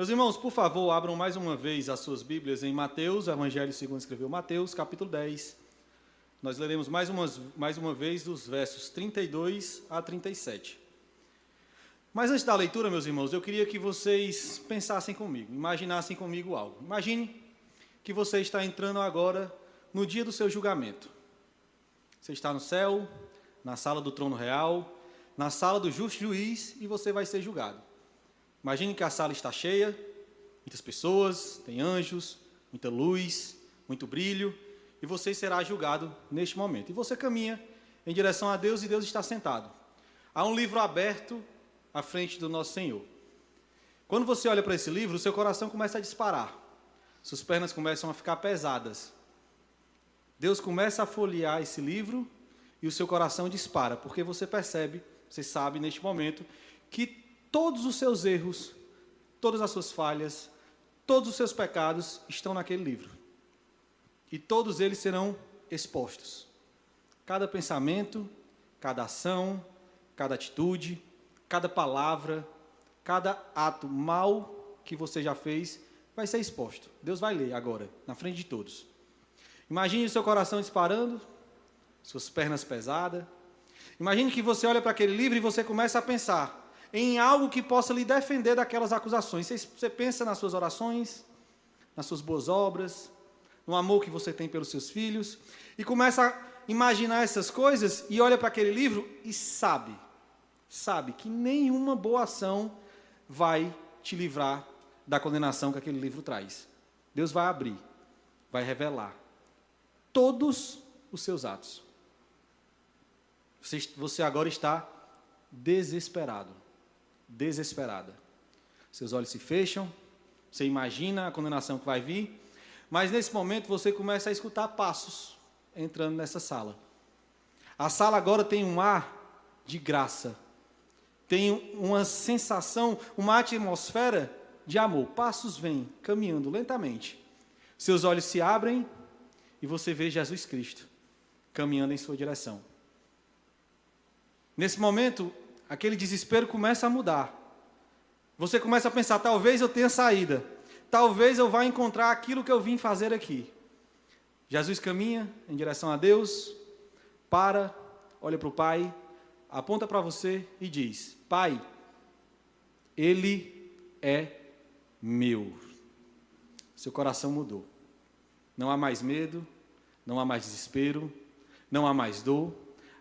Meus irmãos, por favor, abram mais uma vez as suas Bíblias em Mateus, Evangelho segundo escreveu Mateus, capítulo 10. Nós leremos mais uma vez dos versos 32 a 37. Mas antes da leitura, meus irmãos, eu queria que vocês pensassem comigo, imaginassem comigo algo. Imagine que você está entrando agora no dia do seu julgamento. Você está no céu, na sala do trono real, na sala do justo juiz, e você vai ser julgado. Imagine que a sala está cheia, muitas pessoas, tem anjos, muita luz, muito brilho, e você será julgado neste momento. E você caminha em direção a Deus e Deus está sentado. Há um livro aberto à frente do nosso Senhor. Quando você olha para esse livro, o seu coração começa a disparar, suas pernas começam a ficar pesadas. Deus começa a folhear esse livro e o seu coração dispara, porque você percebe, você sabe neste momento, que todos os seus erros, todas as suas falhas, todos os seus pecados estão naquele livro. E todos eles serão expostos. Cada pensamento, cada ação, cada atitude, cada palavra, cada ato mal que você já fez, vai ser exposto. Deus vai ler agora, na frente de todos. Imagine o seu coração disparando, suas pernas pesadas. Imagine que você olha para aquele livro e você começa a pensar em algo que possa lhe defender daquelas acusações. Você pensa nas suas orações, nas suas boas obras, no amor que você tem pelos seus filhos, e começa a imaginar essas coisas, e olha para aquele livro e sabe que nenhuma boa ação vai te livrar da condenação que aquele livro traz. Deus vai abrir, vai revelar todos os seus atos. Você agora está desesperada. Seus olhos se fecham, você imagina a condenação que vai vir, mas nesse momento você começa a escutar passos entrando nessa sala. A sala agora tem um ar de graça, tem uma sensação, uma atmosfera de amor. Passos vêm caminhando lentamente. Seus olhos se abrem e você vê Jesus Cristo caminhando em sua direção. Nesse momento, aquele desespero começa a mudar. Você começa a pensar, talvez eu tenha saída. Talvez eu vá encontrar aquilo que eu vim fazer aqui. Jesus caminha em direção a Deus, olha para o Pai, aponta para você e diz, Pai, Ele é meu. Seu coração mudou. Não há mais medo, não há mais desespero, não há mais dor.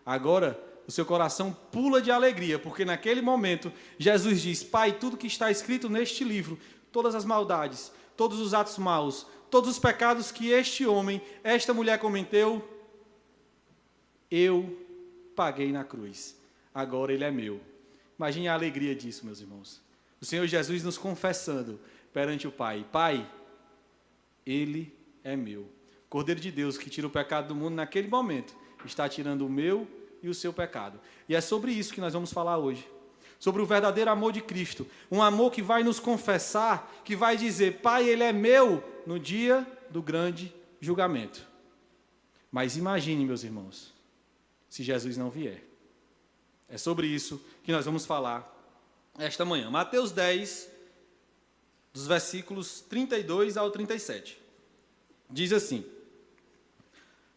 Agora, o seu coração pula de alegria, porque naquele momento, Jesus diz, Pai, tudo que está escrito neste livro, todas as maldades, todos os atos maus, todos os pecados que este homem, esta mulher cometeu, eu paguei na cruz. Agora ele é meu. Imagine a alegria disso, meus irmãos. O Senhor Jesus nos confessando perante o Pai, Pai, Ele é meu. Cordeiro de Deus que tira o pecado do mundo naquele momento, está tirando o meu e o seu pecado. E é sobre isso que nós vamos falar hoje. Sobre o verdadeiro amor de Cristo. Um amor que vai nos confessar, que vai dizer, Pai, Ele é meu, no dia do grande julgamento. Mas imagine, meus irmãos, se Jesus não vier. É sobre isso que nós vamos falar esta manhã. Mateus 10, dos versículos 32 ao 37. Diz assim,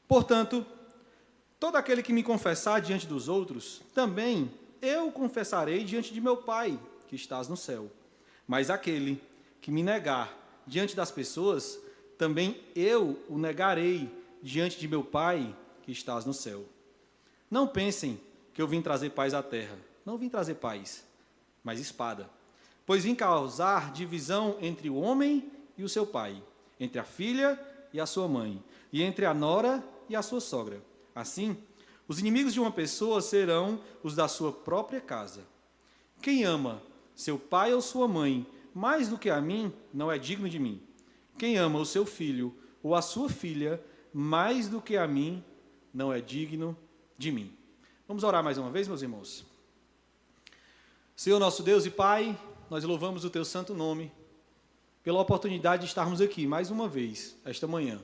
portanto, todo aquele que me confessar diante dos outros, também eu confessarei diante de meu Pai, que estás no céu. Mas aquele que me negar diante das pessoas, também eu o negarei diante de meu Pai, que estás no céu. Não pensem que eu vim trazer paz à terra. Não vim trazer paz, mas espada. Pois vim causar divisão entre o homem e o seu pai, entre a filha e a sua mãe, e entre a nora e a sua sogra. Assim, os inimigos de uma pessoa serão os da sua própria casa. Quem ama seu pai ou sua mãe mais do que a mim, não é digno de mim. Quem ama o seu filho ou a sua filha mais do que a mim, não é digno de mim. Vamos orar mais uma vez, meus irmãos? Senhor nosso Deus e Pai, nós louvamos o Teu santo nome pela oportunidade de estarmos aqui mais uma vez, esta manhã,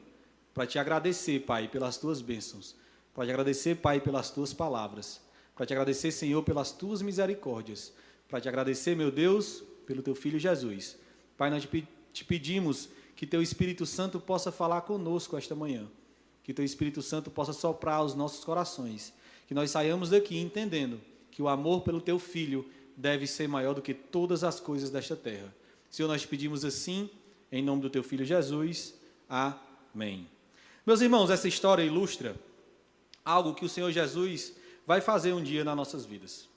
para Te agradecer, Pai, pelas Tuas bênçãos, para Te agradecer, Pai, pelas Tuas palavras, para Te agradecer, Senhor, pelas Tuas misericórdias, para Te agradecer, meu Deus, pelo Teu Filho Jesus, Pai, nós te pedimos que Teu Espírito Santo possa falar conosco esta manhã, que Teu Espírito Santo possa soprar aos nossos corações, que nós saiamos daqui entendendo que o amor pelo Teu Filho deve ser maior do que todas as coisas desta terra. Senhor, nós te pedimos assim, em nome do Teu Filho Jesus. Amém. Meus irmãos, essa história ilustra algo que o Senhor Jesus vai fazer um dia nas nossas vidas.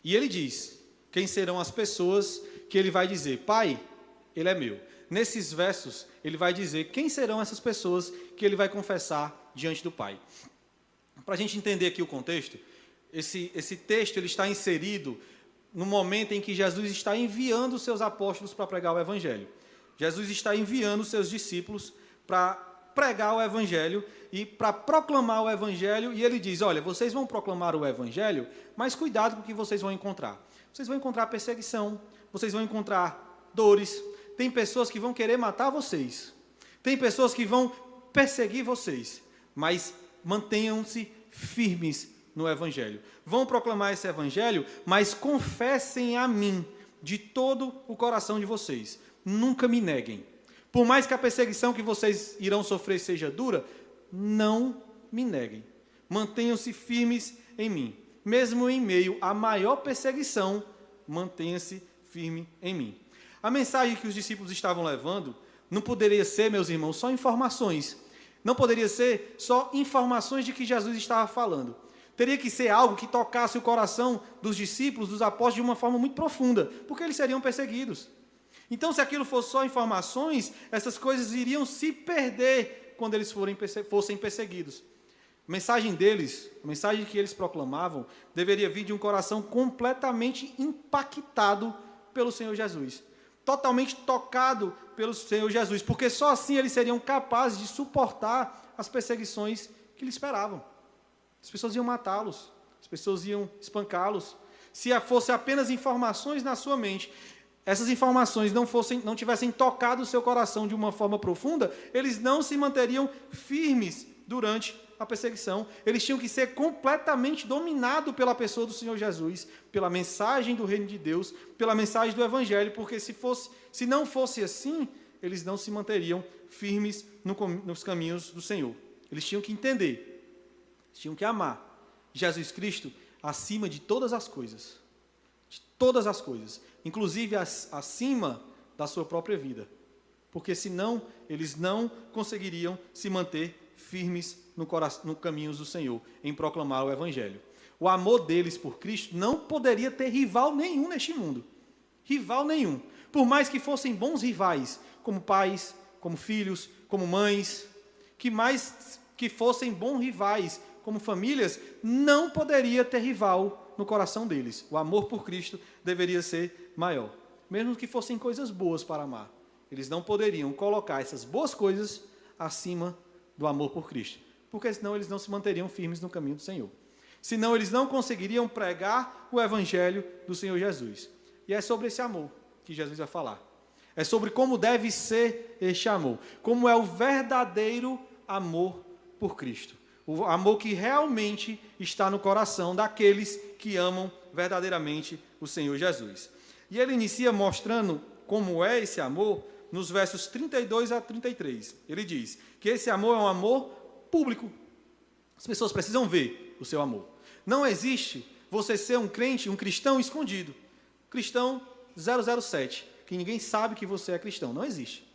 E Ele diz quem serão as pessoas que Ele vai dizer, Pai, Ele é meu. Nesses versos, Ele vai dizer quem serão essas pessoas que Ele vai confessar diante do Pai. Para a gente entender aqui o contexto, esse texto ele está inserido no momento em que Jesus está enviando os seus apóstolos para pregar o Evangelho. Jesus está enviando os seus discípulos para pregar o Evangelho e para proclamar o Evangelho, e Ele diz, olha, vocês vão proclamar o Evangelho, mas cuidado com o que vocês vão encontrar. Vocês vão encontrar perseguição, vocês vão encontrar dores, tem pessoas que vão querer matar vocês, tem pessoas que vão perseguir vocês, mas mantenham-se firmes no Evangelho. Vão proclamar esse Evangelho, mas confessem a mim de todo o coração de vocês. Nunca me neguem. Por mais que a perseguição que vocês irão sofrer seja dura, não me neguem. Mantenham-se firmes em mim. Mesmo em meio à maior perseguição, mantenha-se firme em mim. A mensagem que os discípulos estavam levando não poderia ser, meus irmãos, só informações. Não poderia ser só informações de que Jesus estava falando. Teria que ser algo que tocasse o coração dos discípulos, dos apóstolos, de uma forma muito profunda, porque eles seriam perseguidos. Então, se aquilo fosse só informações, essas coisas iriam se perder quando eles fossem perseguidos. A mensagem deles, a mensagem que eles proclamavam, deveria vir de um coração completamente impactado pelo Senhor Jesus. Totalmente tocado pelo Senhor Jesus, porque só assim eles seriam capazes de suportar as perseguições que lhes esperavam. As pessoas iam matá-los, as pessoas iam espancá-los. Se fosse apenas informações na sua mente, essas informações não tivessem tocado o seu coração de uma forma profunda, eles não se manteriam firmes durante a perseguição. Eles tinham que ser completamente dominados pela pessoa do Senhor Jesus, pela mensagem do reino de Deus, pela mensagem do Evangelho, porque se não fosse assim, eles não se manteriam firmes nos caminhos do Senhor. Eles tinham que entender, eles tinham que amar Jesus Cristo acima de todas as coisas. De todas as coisas. Inclusive acima da sua própria vida. Porque senão eles não conseguiriam se manter firmes no caminho do Senhor, em proclamar o Evangelho. O amor deles por Cristo não poderia ter rival nenhum neste mundo. Rival nenhum. Por mais que fossem bons rivais, como pais, como filhos, como mães, que fossem bons rivais, como famílias, não poderia ter rival no coração deles. O amor por Cristo deveria ser maior. Mesmo que fossem coisas boas para amar, eles não poderiam colocar essas boas coisas acima do amor por Cristo, porque senão eles não se manteriam firmes no caminho do Senhor. Senão eles não conseguiriam pregar o Evangelho do Senhor Jesus. E é sobre esse amor que Jesus vai falar. É sobre como deve ser este amor, como é o verdadeiro amor por Cristo. O amor que realmente está no coração daqueles que amam verdadeiramente o Senhor Jesus. E ele inicia mostrando como é esse amor nos versos 32 a 33. Ele diz que esse amor é um amor público. As pessoas precisam ver o seu amor. Não existe você ser um crente, um cristão escondido. Cristão 007, que ninguém sabe que você é cristão. Não existe.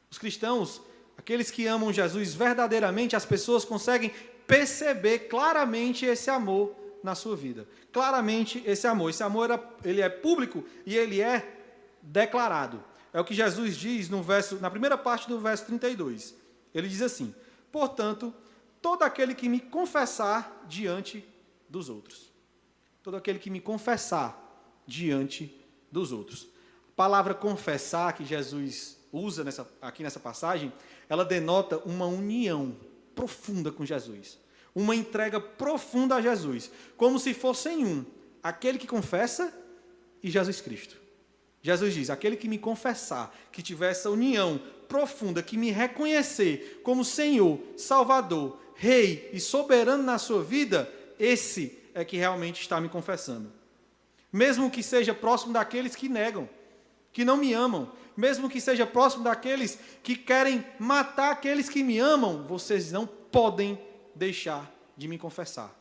Os cristãos, aqueles que amam Jesus verdadeiramente, as pessoas conseguem perceber claramente esse amor na sua vida. Claramente esse amor. Esse amor ele é público e ele é declarado. É o que Jesus diz na primeira parte do verso 32. Ele diz assim: portanto, todo aquele que me confessar diante dos outros. Todo aquele que me confessar diante dos outros. A palavra confessar que Jesus usa aqui nessa passagem, ela denota uma união profunda com Jesus. Uma entrega profunda a Jesus. Como se fossem um. Aquele que confessa e Jesus Cristo. Jesus diz, aquele que me confessar, que tiver essa união profunda, que me reconhecer como Senhor, Salvador, Rei e soberano na sua vida, esse é que realmente está me confessando. Mesmo que seja próximo daqueles que negam, que não me amam, mesmo que seja próximo daqueles que querem matar aqueles que me amam, vocês não podem deixar de me confessar.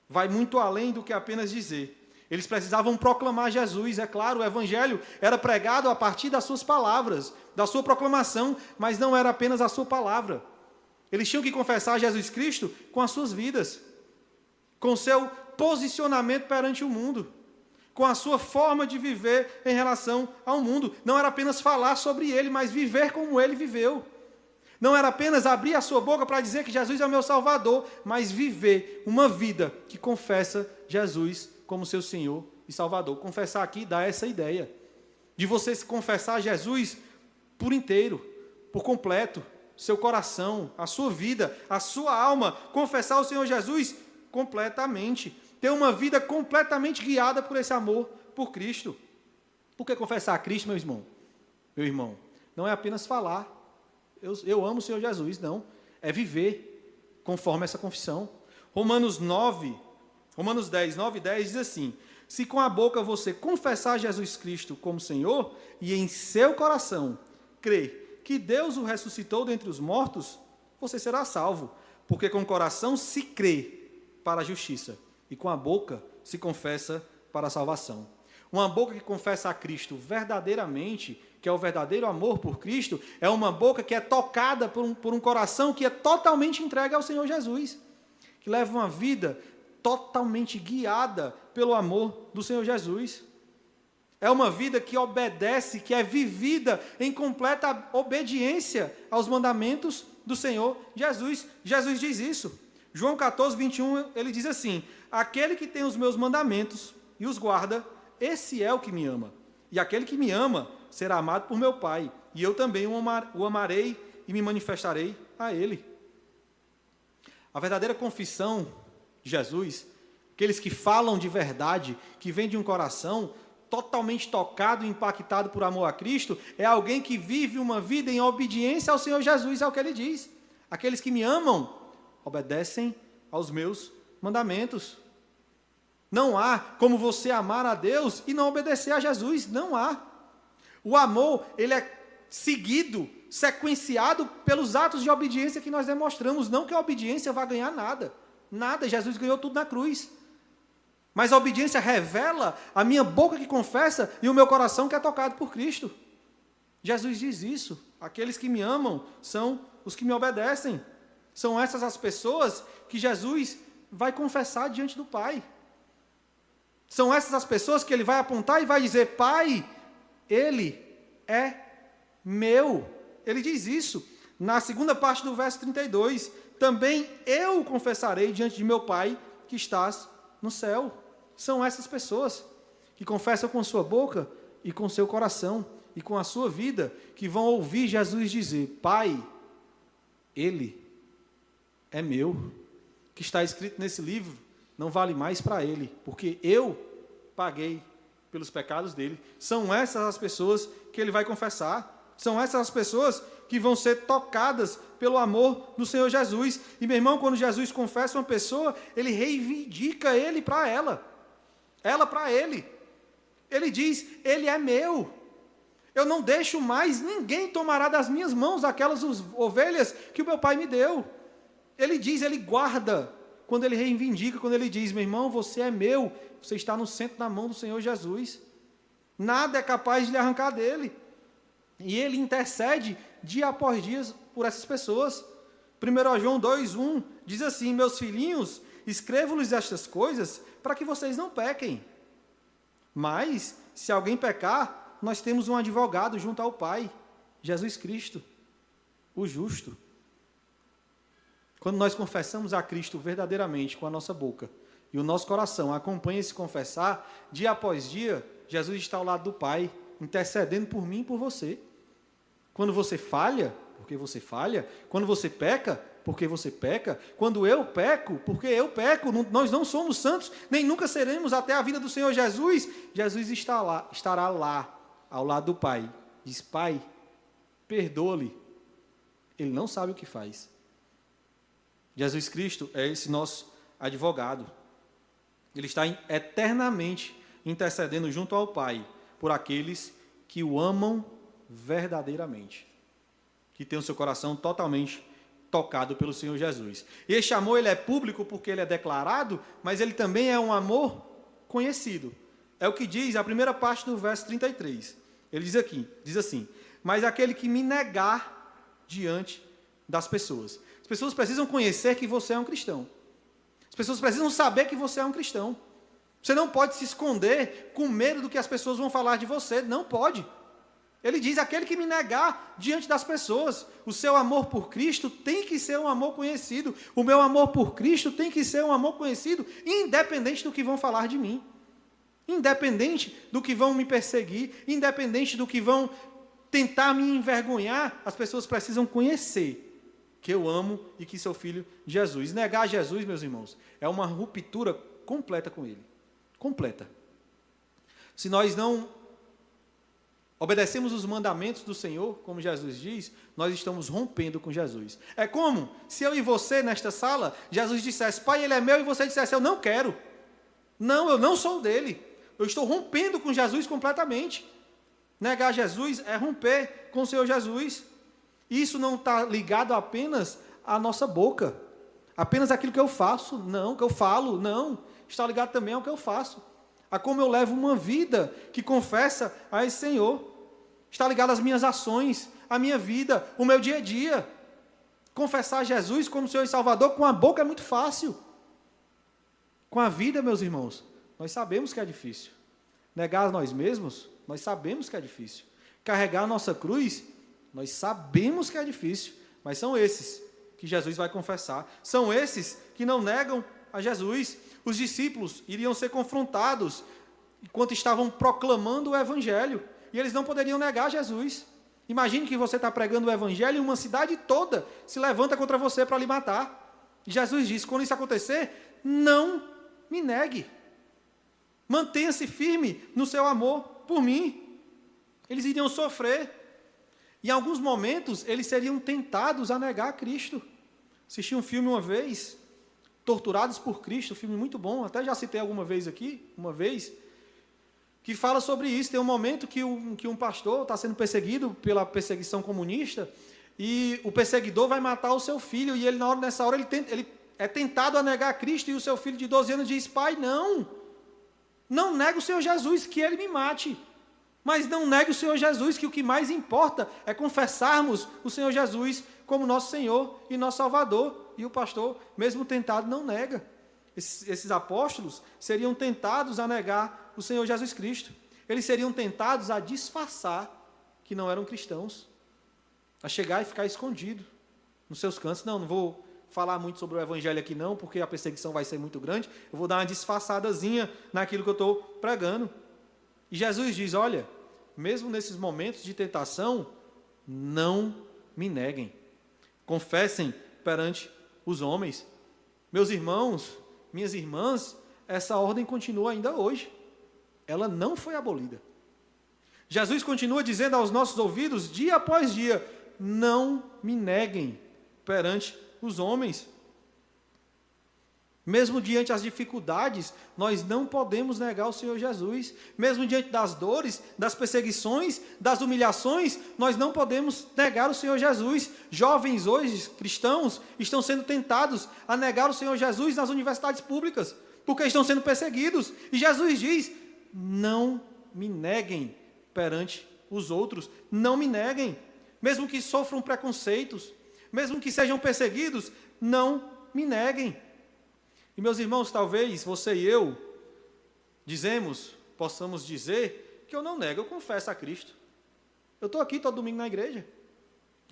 Vai muito além do que apenas dizer. Eles precisavam proclamar Jesus, é claro, o evangelho era pregado a partir das suas palavras, da sua proclamação, mas não era apenas a sua palavra. Eles tinham que confessar Jesus Cristo com as suas vidas, com o seu posicionamento perante o mundo, com a sua forma de viver em relação ao mundo. Não era apenas falar sobre ele, mas viver como ele viveu. Não era apenas abrir a sua boca para dizer que Jesus é o meu Salvador, mas viver uma vida que confessa Jesus como seu Senhor e Salvador. Confessar aqui dá essa ideia, de você se confessar Jesus por inteiro, por completo, seu coração, a sua vida, a sua alma, confessar o Senhor Jesus completamente, ter uma vida completamente guiada por esse amor por Cristo. Porque confessar a Cristo, meu irmão, não é apenas falar, eu amo o Senhor Jesus, não, é viver conforme essa confissão. Romanos 10, 9 e 10 diz assim: se com a boca você confessar Jesus Cristo como Senhor, e em seu coração crer que Deus o ressuscitou dentre os mortos, você será salvo, porque com o coração se crê para a justiça, e com a boca se confessa para a salvação. Uma boca que confessa a Cristo verdadeiramente, que é o verdadeiro amor por Cristo, é uma boca que é tocada por um coração que é totalmente entregue ao Senhor Jesus, que leva uma vida totalmente guiada pelo amor do Senhor Jesus. É uma vida que obedece, que é vivida em completa obediência aos mandamentos do Senhor Jesus. Jesus diz isso. João 14, 21, ele diz assim: aquele que tem os meus mandamentos e os guarda, esse é o que me ama. E aquele que me ama será amado por meu Pai, e eu também o amarei e me manifestarei a ele. A verdadeira confissão de Jesus, aqueles que falam de verdade, que vêm de um coração totalmente tocado e impactado por amor a Cristo, é alguém que vive uma vida em obediência ao Senhor Jesus, é o que ele diz. Aqueles que me amam obedecem aos meus mandamentos. Não há como você amar a Deus e não obedecer a Jesus, não há. O amor, ele é seguido, sequenciado pelos atos de obediência que nós demonstramos, não que a obediência vá ganhar nada. Nada, Jesus ganhou tudo na cruz. Mas a obediência revela a minha boca que confessa e o meu coração que é tocado por Cristo. Jesus diz isso. Aqueles que me amam são os que me obedecem. São essas as pessoas que Jesus vai confessar diante do Pai. São essas as pessoas que ele vai apontar e vai dizer: Pai, ele é meu. Ele diz isso na segunda parte do verso 32. Também eu confessarei diante de meu Pai que estás no céu. São essas pessoas que confessam com sua boca e com seu coração e com a sua vida, que vão ouvir Jesus dizer: Pai, ele é meu. O que está escrito nesse livro não vale mais para ele, porque eu paguei pelos pecados dele. São essas as pessoas que ele vai confessar. São essas as pessoas que vão ser tocadas pelo amor do Senhor Jesus. E, meu irmão, quando Jesus confessa uma pessoa, ele reivindica ele para ela para ele. Ele diz: ele é meu. Eu não deixo mais, ninguém tomará das minhas mãos aquelas ovelhas que o meu Pai me deu. Ele diz, ele guarda, quando ele reivindica, quando ele diz: meu irmão, você é meu, você está no centro da mão do Senhor Jesus. Nada é capaz de lhe arrancar dele. E ele intercede dia após dia por essas pessoas. 1 João 2:1 diz assim: meus filhinhos, escrevo-lhes estas coisas para que vocês não pequem. Mas, se alguém pecar, nós temos um advogado junto ao Pai, Jesus Cristo, o justo. Quando nós confessamos a Cristo verdadeiramente com a nossa boca, e o nosso coração acompanha esse confessar, dia após dia, Jesus está ao lado do Pai, intercedendo por mim e por você. Quando você falha, porque você falha. Quando você peca, porque você peca. Quando eu peco, porque eu peco. Nós não somos santos, nem nunca seremos até a vinda do Senhor Jesus. Jesus estará lá, ao lado do Pai. Diz: Pai, perdoa-lhe. Ele não sabe o que faz. Jesus Cristo é esse nosso advogado. Ele está eternamente intercedendo junto ao Pai por aqueles que o amam verdadeiramente, que tem o seu coração totalmente tocado pelo Senhor Jesus. E este amor, ele é público porque ele é declarado, mas ele também é um amor conhecido. É o que diz a primeira parte do verso 33. Ele diz assim: mas aquele que me negar diante das pessoas. As pessoas precisam conhecer que você é um cristão. As pessoas precisam saber que você é um cristão. Você não pode se esconder com medo do que as pessoas vão falar de você. Não pode. Ele diz: aquele que me negar diante das pessoas. O seu amor por Cristo tem que ser um amor conhecido. O meu amor por Cristo tem que ser um amor conhecido, independente do que vão falar de mim. Independente do que vão me perseguir, independente do que vão tentar me envergonhar, as pessoas precisam conhecer que eu amo e que sou filho de Jesus. Negar Jesus, meus irmãos, é uma ruptura completa com Ele. Completa. Se nós não obedecemos os mandamentos do Senhor, como Jesus diz, nós estamos rompendo com Jesus. É como se eu e você, nesta sala, Jesus dissesse: Pai, Ele é meu, e você dissesse: eu não quero. Não, eu não sou dele. Eu estou rompendo com Jesus completamente. Negar Jesus é romper com o Senhor Jesus. Isso não está ligado apenas à nossa boca, apenas àquilo que eu faço, não, que eu falo, não. Está ligado também ao que eu faço, a como eu levo uma vida que confessa a esse Senhor. Está ligado às minhas ações, à minha vida, o meu dia a dia. Confessar Jesus como Senhor e Salvador com a boca é muito fácil. Com a vida, meus irmãos, nós sabemos que é difícil. Negar a nós mesmos, nós sabemos que é difícil. Carregar a nossa cruz, nós sabemos que é difícil. Mas são esses que Jesus vai confessar. São esses que não negam a Jesus. Os discípulos iriam ser confrontados enquanto estavam proclamando o Evangelho. E eles não poderiam negar Jesus. Imagine que você está pregando o Evangelho e uma cidade toda se levanta contra você para lhe matar. E Jesus diz: quando isso acontecer, não me negue. Mantenha-se firme no seu amor por mim. Eles iriam sofrer. Em alguns momentos, eles seriam tentados a negar Cristo. Assisti um filme uma vez, Torturados por Cristo, um filme muito bom, até já citei alguma vez aqui, que fala sobre isso. Tem um momento que um pastor está sendo perseguido pela perseguição comunista, e o perseguidor vai matar o seu filho, e ele, nessa hora, ele é tentado a negar Cristo, e o seu filho de 12 anos diz: Pai, não negue o Senhor Jesus, que ele me mate. Mas não negue o Senhor Jesus, que o que mais importa é confessarmos o Senhor Jesus como nosso Senhor e nosso Salvador. E o pastor, mesmo tentado, não nega. Esses apóstolos seriam tentados a negar o Senhor Jesus Cristo. Eles seriam tentados a disfarçar que não eram cristãos, a chegar e ficar escondido nos seus cantos. Não vou falar muito sobre o Evangelho aqui não, porque a perseguição vai ser muito grande. Eu vou dar uma disfarçadazinha naquilo que eu estou pregando. E Jesus diz: olha, mesmo nesses momentos de tentação, não me neguem. Confessem perante os homens. Meus irmãos, minhas irmãs, essa ordem continua ainda hoje. Ela não foi abolida. Jesus continua dizendo aos nossos ouvidos, dia após dia: não me neguem perante os homens. Mesmo diante das dificuldades, nós não podemos negar o Senhor Jesus. Mesmo diante das dores, das perseguições, das humilhações, nós não podemos negar o Senhor Jesus. Jovens hoje, cristãos, estão sendo tentados a negar o Senhor Jesus nas universidades públicas, porque estão sendo perseguidos. E Jesus diz: não me neguem perante os outros. Não me neguem. Mesmo que sofram preconceitos, mesmo que sejam perseguidos, não me neguem. E, meus irmãos, talvez você e eu possamos dizer que eu não nego, eu confesso a Cristo. Eu estou aqui todo domingo na igreja.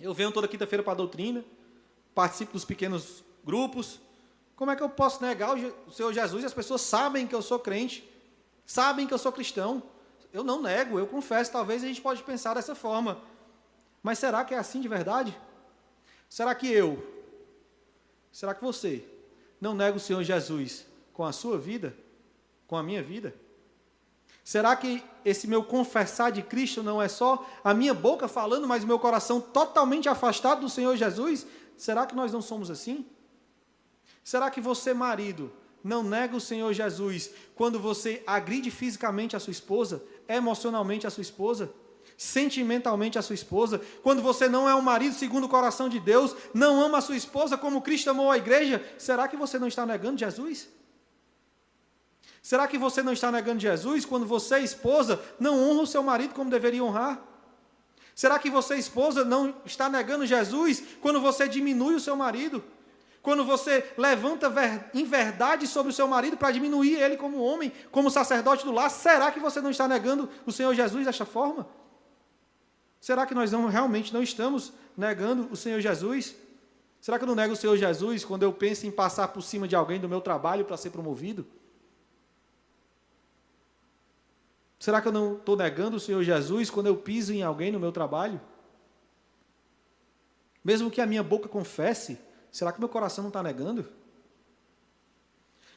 Eu venho toda quinta-feira para a doutrina, participo dos pequenos grupos. Como é que eu posso negar o Senhor Jesus? As pessoas sabem que eu sou crente, sabem que eu sou cristão. Eu não nego, eu confesso. Talvez a gente pode pensar dessa forma. Mas será que é assim de verdade? Será que você não nega o Senhor Jesus com a sua vida, com a minha vida? Será que esse meu confessar de Cristo não é só a minha boca falando, mas o meu coração totalmente afastado do Senhor Jesus? Será que nós não somos assim? Será que você, marido, não nega o Senhor Jesus quando você agride fisicamente a sua esposa, emocionalmente a sua esposa? sentimentalmente a sua esposa, quando você não é um marido segundo o coração de Deus, não ama a sua esposa como Cristo amou a igreja, será que você não está negando Jesus? Será que você não está negando Jesus quando você, esposa, não honra o seu marido como deveria honrar? Será que você, esposa, não está negando Jesus quando você diminui o seu marido? Quando você levanta inverdade sobre o seu marido para diminuir ele como homem, como sacerdote do lar, será que você não está negando o Senhor Jesus desta forma? Será que nós realmente não estamos negando o Senhor Jesus? Será que eu não nego o Senhor Jesus quando eu penso em passar por cima de alguém do meu trabalho para ser promovido? Será que eu não estou negando o Senhor Jesus quando eu piso em alguém no meu trabalho? Mesmo que a minha boca confesse, será que o meu coração não está negando?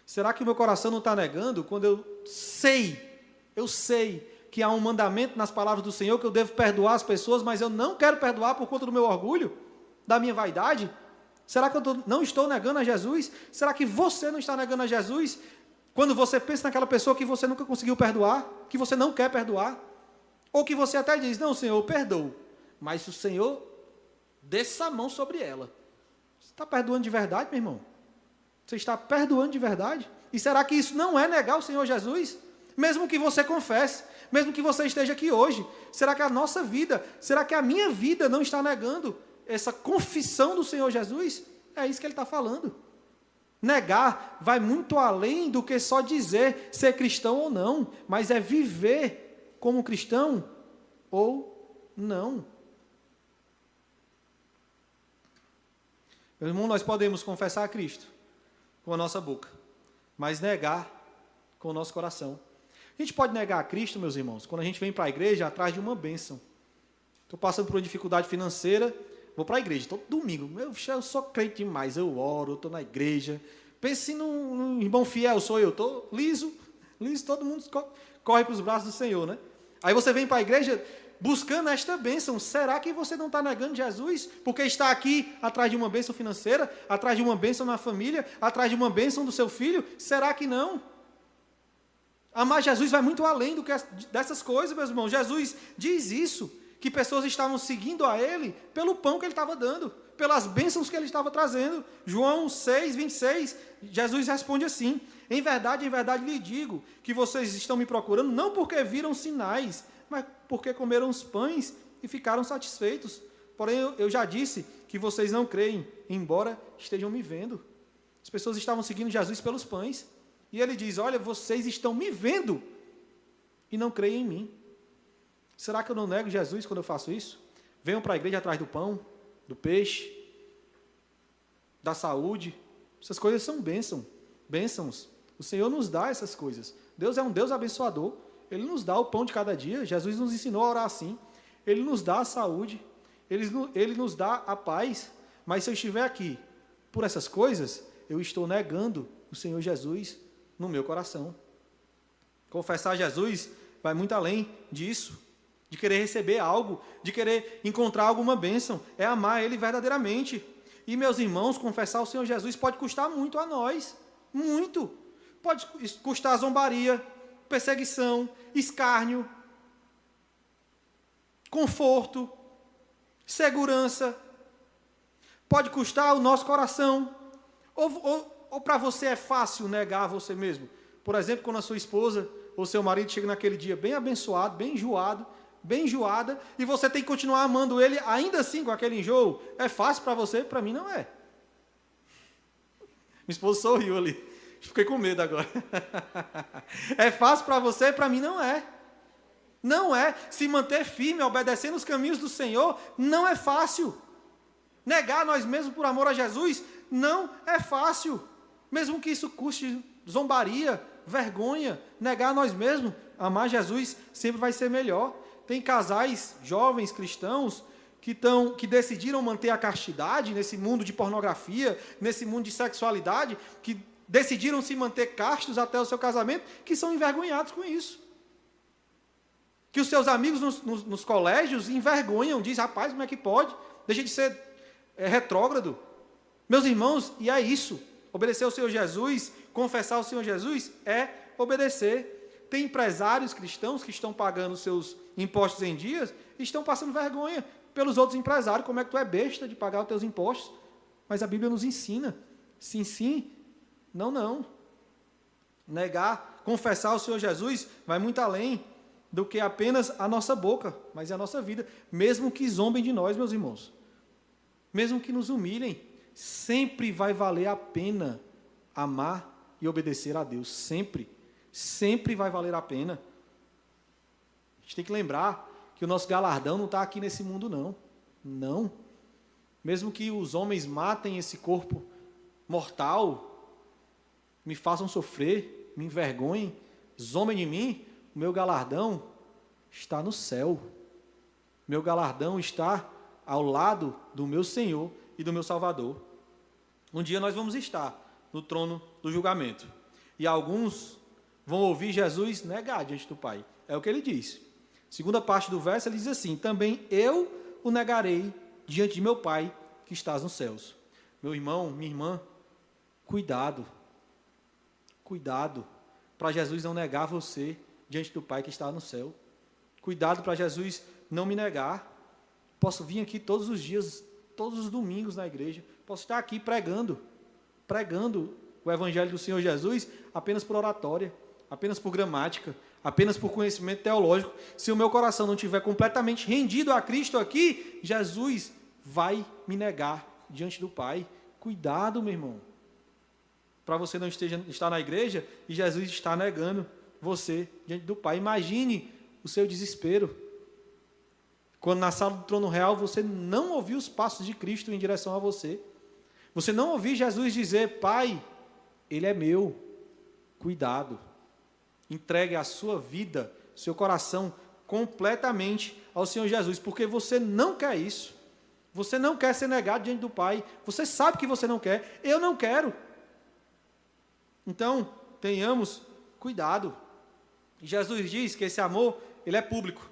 Será que o meu coração não está negando quando eu sei que há um mandamento nas palavras do Senhor que eu devo perdoar as pessoas, mas eu não quero perdoar por conta do meu orgulho, da minha vaidade? Será que eu não estou negando a Jesus? Será que você não está negando a Jesus quando você pensa naquela pessoa que você nunca conseguiu perdoar, que você não quer perdoar? Ou que você até diz, não, Senhor, eu perdoo, mas o Senhor desça a mão sobre ela. Você está perdoando de verdade, meu irmão? Você está perdoando de verdade? E será que isso não é negar o Senhor Jesus? Mesmo que você confesse, mesmo que você esteja aqui hoje, será que a nossa vida, será que a minha vida não está negando essa confissão do Senhor Jesus? É isso que ele está falando. Negar vai muito além do que só dizer ser cristão ou não, mas é viver como cristão ou não. Meu irmão, nós podemos confessar a Cristo com a nossa boca, mas negar com o nosso coração. A gente pode negar a Cristo, meus irmãos, quando a gente vem para a igreja atrás de uma bênção. Estou passando por uma dificuldade financeira, vou para a igreja, todo domingo. Eu sou crente demais, eu oro, estou na igreja. Pense num irmão fiel, sou eu. Estou liso, todo mundo corre para os braços do Senhor, né? Aí você vem para a igreja buscando esta bênção. Será que você não está negando Jesus? Porque está aqui atrás de uma bênção financeira, atrás de uma bênção na família, atrás de uma bênção do seu filho? Será que não? Amar Jesus vai muito além dessas coisas, meus irmãos. Jesus diz isso, que pessoas estavam seguindo a Ele pelo pão que Ele estava dando, pelas bênçãos que Ele estava trazendo. João 6, 26, Jesus responde assim, em verdade lhe digo, que vocês estão me procurando, não porque viram sinais, mas porque comeram os pães e ficaram satisfeitos. Porém, eu já disse que vocês não creem, embora estejam me vendo. As pessoas estavam seguindo Jesus pelos pães. E ele diz, olha, vocês estão me vendo e não creem em mim. Será que eu não nego Jesus quando eu faço isso? Venham para a igreja atrás do pão, do peixe, da saúde. Essas coisas são bênçãos. O Senhor nos dá essas coisas. Deus é um Deus abençoador. Ele nos dá o pão de cada dia. Jesus nos ensinou a orar assim. Ele nos dá a saúde. Ele nos dá a paz. Mas se eu estiver aqui por essas coisas, eu estou negando o Senhor Jesus no meu coração. Confessar Jesus vai muito além disso, de querer receber algo, de querer encontrar alguma bênção, é amar Ele verdadeiramente. E, meus irmãos, confessar o Senhor Jesus pode custar muito a nós, muito. Pode custar zombaria, perseguição, escárnio, conforto, segurança. Pode custar o nosso coração. Ou para você é fácil negar a você mesmo? Por exemplo, quando a sua esposa ou seu marido chega naquele dia bem abençoado, bem enjoado, bem enjoada, e você tem que continuar amando ele ainda assim com aquele enjoo. É fácil para você? Para mim não é. Minha esposa sorriu ali. Fiquei com medo agora. É fácil para você? Para mim não é. Não é. Se manter firme, obedecendo os caminhos do Senhor, não é fácil. Negar nós mesmos por amor a Jesus não é fácil. Mesmo que isso custe zombaria, vergonha, negar nós mesmos, amar Jesus sempre vai ser melhor. Tem casais jovens cristãos que decidiram manter a castidade nesse mundo de pornografia, nesse mundo de sexualidade, que decidiram se manter castos até o seu casamento, que são envergonhados com isso. Que os seus amigos nos colégios envergonham, diz, rapaz, como é que pode? Deixa de ser retrógrado. Meus irmãos, e é isso. Obedecer ao Senhor Jesus, confessar ao Senhor Jesus, é obedecer. Tem empresários cristãos que estão pagando seus impostos em dias, estão passando vergonha pelos outros empresários. Como é que tu é besta de pagar os teus impostos? Mas a Bíblia nos ensina. Sim, sim. Não, não. Negar, confessar o Senhor Jesus vai muito além do que apenas a nossa boca, mas é a nossa vida. Mesmo que zombem de nós, meus irmãos. Mesmo que nos humilhem, sempre vai valer a pena amar e obedecer a Deus. Sempre. Sempre vai valer a pena. A gente tem que lembrar que o nosso galardão não está aqui nesse mundo, não. Não. Mesmo que os homens matem esse corpo mortal, me façam sofrer, me envergonhem, zombem de mim, o meu galardão está no céu. Meu galardão está ao lado do meu Senhor e do meu Salvador. Um dia nós vamos estar no trono do julgamento. E alguns vão ouvir Jesus negar diante do Pai. É o que ele diz. Segunda parte do verso, ele diz assim: também eu o negarei diante de meu Pai que estás nos céus. Meu irmão, minha irmã, cuidado. Cuidado para Jesus não negar você diante do Pai que está no céu. Cuidado para Jesus não me negar. Posso vir aqui todos os dias, todos os domingos na igreja. Posso estar aqui pregando o Evangelho do Senhor Jesus apenas por oratória, apenas por gramática, apenas por conhecimento teológico. Se o meu coração não estiver completamente rendido a Cristo aqui, Jesus vai me negar diante do Pai. Cuidado, meu irmão, para você não estar na igreja e Jesus está negando você diante do Pai. Imagine o seu desespero quando na sala do trono real você não ouviu os passos de Cristo em direção a você. Você não ouviu Jesus dizer: Pai, Ele é meu. Cuidado. Entregue a sua vida, seu coração completamente ao Senhor Jesus, porque você não quer isso. Você não quer ser negado diante do Pai. Você sabe que você não quer. Eu não quero. Então, tenhamos cuidado. Jesus diz que esse amor, ele é público.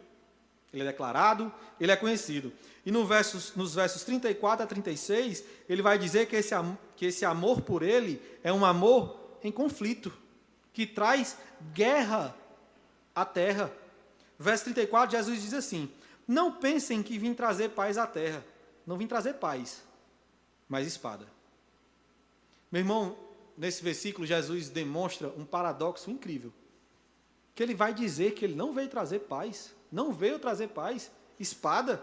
Ele é declarado, ele é conhecido. E nos versos 34 a 36, ele vai dizer que esse amor por ele é um amor em conflito, que traz guerra à terra. Verso 34, Jesus diz assim: não pensem que vim trazer paz à terra. Não vim trazer paz, mas espada. Meu irmão, nesse versículo, Jesus demonstra um paradoxo incrível. Que ele vai dizer que ele não veio trazer paz. Não veio trazer paz, espada.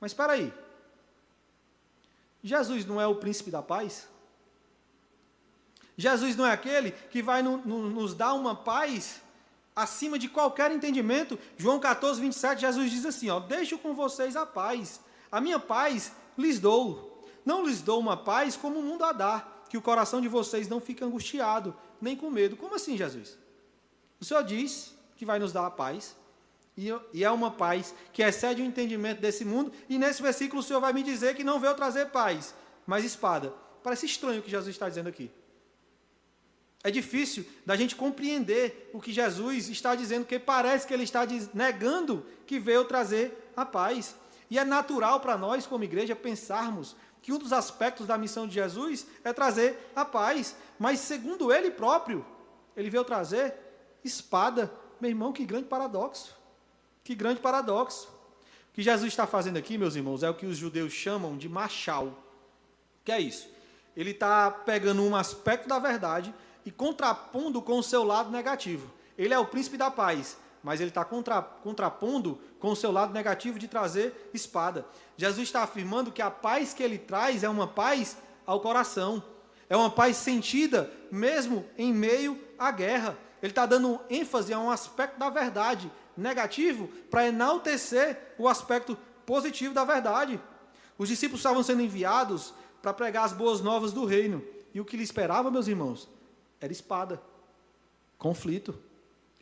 Mas espera aí. Jesus não é o príncipe da paz? Jesus não é aquele que vai nos dar uma paz acima de qualquer entendimento? João 14, 27, Jesus diz assim: deixo com vocês a paz. A minha paz lhes dou. Não lhes dou uma paz como o mundo a dá, que o coração de vocês não fique angustiado, nem com medo. Como assim, Jesus? O Senhor diz que vai nos dar a paz, e é uma paz que excede o entendimento desse mundo, e nesse versículo o Senhor vai me dizer que não veio trazer paz, mas espada. Parece estranho o que Jesus está dizendo aqui. É difícil da gente compreender o que Jesus está dizendo, porque parece que ele está negando que veio trazer a paz. E é natural para nós, como igreja, pensarmos que um dos aspectos da missão de Jesus é trazer a paz, mas segundo ele próprio, ele veio trazer espada. Meu irmão, que grande paradoxo. Que grande paradoxo. O que Jesus está fazendo aqui, meus irmãos, é o que os judeus chamam de machal. O que é isso? Ele está pegando um aspecto da verdade e contrapondo com o seu lado negativo. Ele é o príncipe da paz, mas ele está contrapondo com o seu lado negativo de trazer espada. Jesus está afirmando que a paz que ele traz é uma paz ao coração. É uma paz sentida mesmo em meio à guerra. Ele está dando ênfase a um aspecto da verdade negativo para enaltecer o aspecto positivo da verdade. Os discípulos estavam sendo enviados para pregar as boas novas do reino. E o que lhe esperava, meus irmãos, era espada, conflito.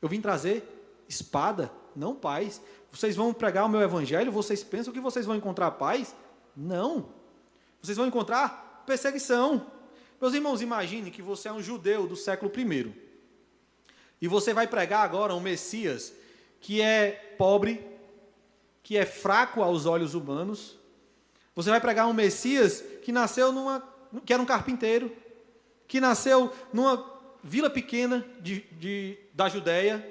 Eu vim trazer espada, não paz. Vocês vão pregar o meu evangelho, vocês pensam que vocês vão encontrar paz? Não. Vocês vão encontrar perseguição. Meus irmãos, imagine que você é um judeu do século I. E você vai pregar agora um Messias que é pobre, que é fraco aos olhos humanos. Você vai pregar um Messias que nasceu que era um carpinteiro, que nasceu numa vila pequena da Judéia,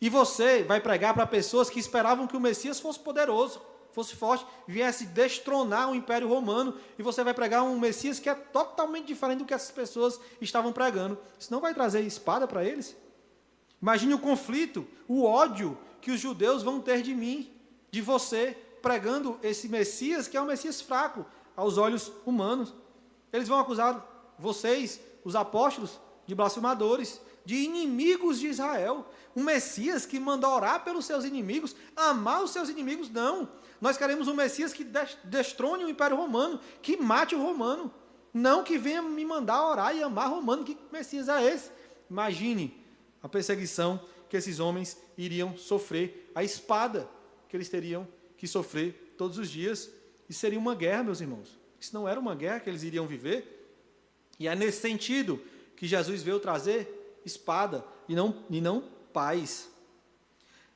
E você vai pregar para pessoas que esperavam que o Messias fosse poderoso, fosse forte, viesse destronar o Império Romano, e você vai pregar um Messias que é totalmente diferente do que essas pessoas estavam pregando. Isso não vai trazer espada para eles? Imagine o conflito, o ódio que os judeus vão ter de mim, de você, pregando esse Messias, que é um Messias fraco aos olhos humanos. Eles vão acusar vocês, os apóstolos, de blasfemadores, de inimigos de Israel. Um Messias que manda orar pelos seus inimigos, amar os seus inimigos, não. Nós queremos um Messias que destrone o Império Romano, que mate o romano, não que venha me mandar orar e amar romano. Que Messias é esse? Imagine a perseguição que esses homens iriam sofrer, a espada que eles teriam que sofrer todos os dias. Isso seria uma guerra, meus irmãos. Isso não era uma guerra que eles iriam viver. E é nesse sentido que Jesus veio trazer espada e não paz.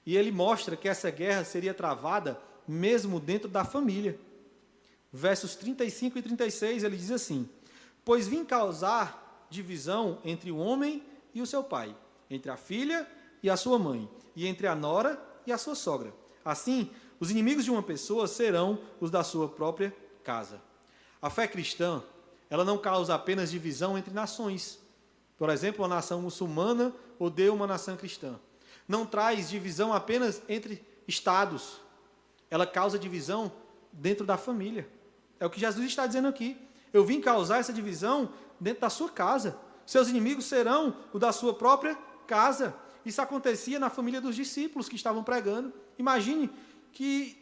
E ele mostra que essa guerra seria travada mesmo dentro da família. Versos 35 e 36, ele diz assim: pois vim causar divisão entre o homem e o seu pai, entre a filha e a sua mãe, e entre a nora e a sua sogra. Assim, os inimigos de uma pessoa serão os da sua própria casa. A fé cristã, ela não causa apenas divisão entre nações. Por exemplo, a nação muçulmana odeia uma nação cristã. Não traz divisão apenas entre estados. Ela causa divisão dentro da família. É o que Jesus está dizendo aqui. Eu vim causar essa divisão dentro da sua casa. Seus inimigos serão o da sua própria casa. Isso acontecia na família dos discípulos que estavam pregando. Imagine que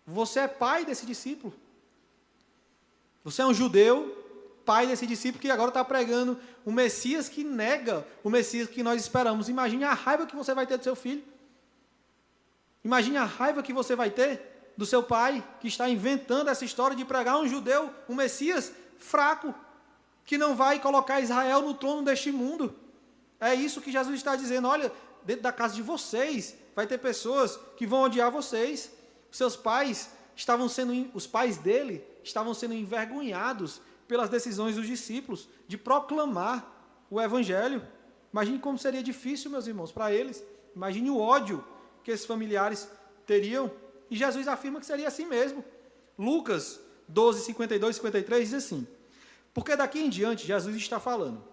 você é pai desse discípulo. Você é um judeu, pai desse discípulo que agora está pregando o Messias que nega o Messias que nós esperamos. Imagine a raiva que você vai ter do seu filho. Imagine a raiva que você vai ter do seu pai, que está inventando essa história de pregar um judeu, um Messias fraco, que não vai colocar Israel no trono deste mundo. É isso que Jesus está dizendo. Olha, dentro da casa de vocês, vai ter pessoas que vão odiar vocês. Seus pais os pais dele estavam sendo envergonhados pelas decisões dos discípulos de proclamar o Evangelho. Imagine como seria difícil, meus irmãos, para eles. Imagine o ódio que esses familiares teriam. E Jesus afirma que seria assim mesmo. Lucas 12, 52 e 53 diz assim: porque daqui em diante, Jesus está falando,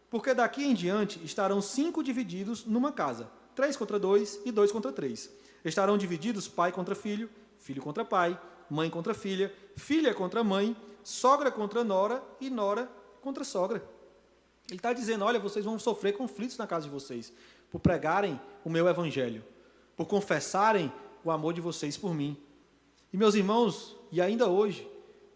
porque daqui em diante estarão 5 divididos numa casa, 3 contra 2 e 2 contra 3. Estarão divididos pai contra filho, filho contra pai, mãe contra filha, filha contra mãe, sogra contra nora e nora contra sogra. Ele está dizendo, olha, vocês vão sofrer conflitos na casa de vocês, por pregarem o meu evangelho, por confessarem o amor de vocês por mim. E meus irmãos, e ainda hoje,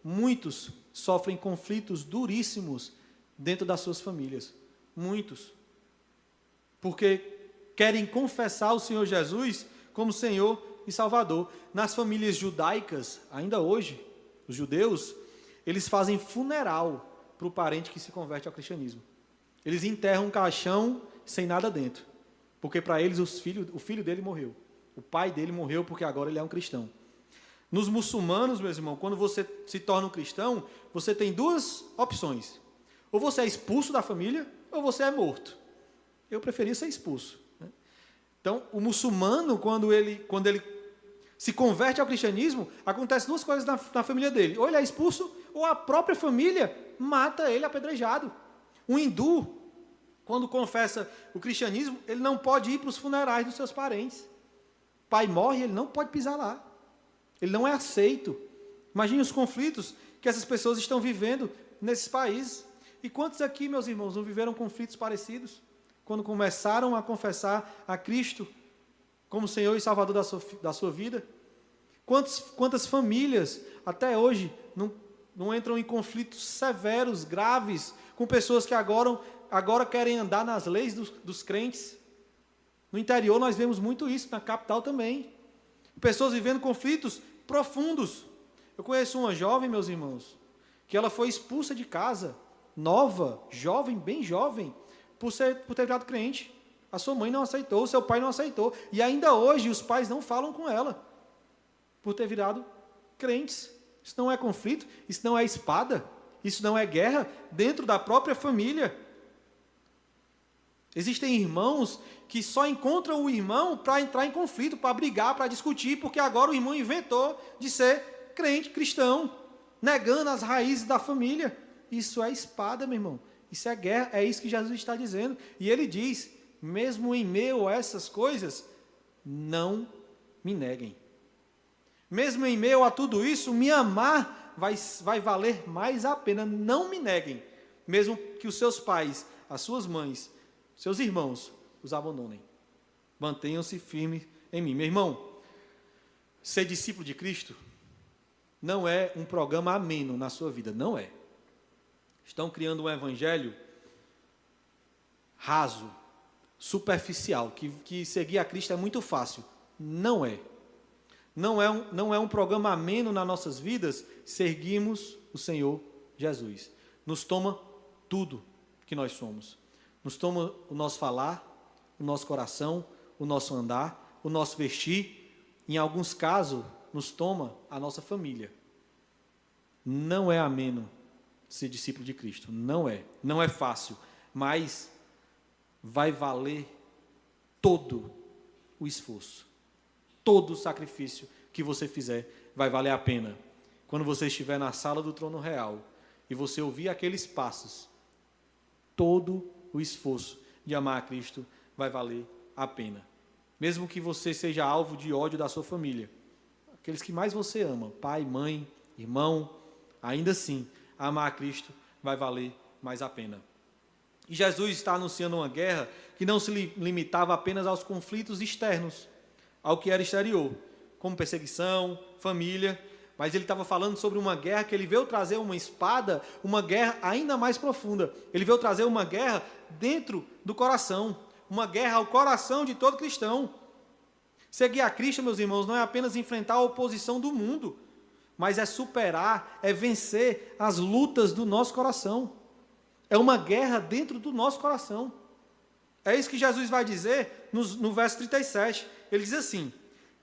muitos sofrem conflitos duríssimos dentro das suas famílias. Muitos. Porque querem confessar o Senhor Jesus como Senhor e Salvador. Nas famílias judaicas, ainda hoje, os judeus, eles fazem funeral para o parente que se converte ao cristianismo. Eles enterram um caixão sem nada dentro. Porque para eles o filho dele morreu. O pai dele morreu porque agora ele é um cristão. Nos muçulmanos, meus irmãos, quando você se torna um cristão, você tem 2 opções. Ou você é expulso da família, ou você é morto. Eu preferia ser expulso. Né? Então, o muçulmano, quando ele se converte ao cristianismo, acontece 2 coisas na família dele. Ou ele é expulso, ou a própria família mata ele apedrejado. O hindu, quando confessa o cristianismo, ele não pode ir para os funerais dos seus parentes. O pai morre, ele não pode pisar lá. Ele não é aceito. Imagine os conflitos que essas pessoas estão vivendo nesses países. E quantos aqui, meus irmãos, não viveram conflitos parecidos? Quando começaram a confessar a Cristo como Senhor e Salvador da sua vida? Quantas famílias, até hoje, não entram em conflitos severos, graves, com pessoas que agora querem andar nas leis dos crentes? No interior nós vemos muito isso, na capital também. Pessoas vivendo conflitos profundos. Eu conheço uma jovem, meus irmãos, que ela foi expulsa de casa, nova, jovem, bem jovem, por ter virado crente. A sua mãe não aceitou, o seu pai não aceitou. E ainda hoje os pais não falam com ela, por ter virado crentes. Isso não é conflito, isso não é espada, isso não é guerra dentro da própria família. Existem irmãos que só encontram o irmão para entrar em conflito, para brigar, para discutir, porque agora o irmão inventou de ser crente, cristão, negando as raízes da família. Isso é espada, meu irmão. Isso é guerra, é isso que Jesus está dizendo. E ele diz, mesmo em meio a essas coisas, não me neguem. Mesmo em meio a tudo isso, me amar vai valer mais a pena. Não me neguem, mesmo que os seus pais, as suas mães, seus irmãos os abandonem. Mantenham-se firmes em mim. Meu irmão, ser discípulo de Cristo não é um programa ameno na sua vida, não é. Estão criando um evangelho raso, superficial, que seguir a Cristo é muito fácil. Não é. Não é um programa ameno nas nossas vidas seguirmos o Senhor Jesus. Nos toma tudo que nós somos. Nos toma o nosso falar, o nosso coração, o nosso andar, o nosso vestir. Em alguns casos, nos toma a nossa família. Não é ameno ser discípulo de Cristo. Não é. Não é fácil. Mas vai valer todo o esforço. Todo o sacrifício que você fizer vai valer a pena. Quando você estiver na sala do trono real e você ouvir aqueles passos, todo o esforço de amar a Cristo vai valer a pena. Mesmo que você seja alvo de ódio da sua família, aqueles que mais você ama, pai, mãe, irmão, ainda assim, amar a Cristo vai valer mais a pena. E Jesus está anunciando uma guerra que não se limitava apenas aos conflitos externos, ao que era exterior, como perseguição, família, mas ele estava falando sobre uma guerra que ele veio trazer uma espada, uma guerra ainda mais profunda. Ele veio trazer uma guerra dentro do coração, uma guerra ao coração de todo cristão. Seguir a Cristo, meus irmãos, não é apenas enfrentar a oposição do mundo, mas é superar, é vencer as lutas do nosso coração. É uma guerra dentro do nosso coração. É isso que Jesus vai dizer no verso 37. Ele diz assim: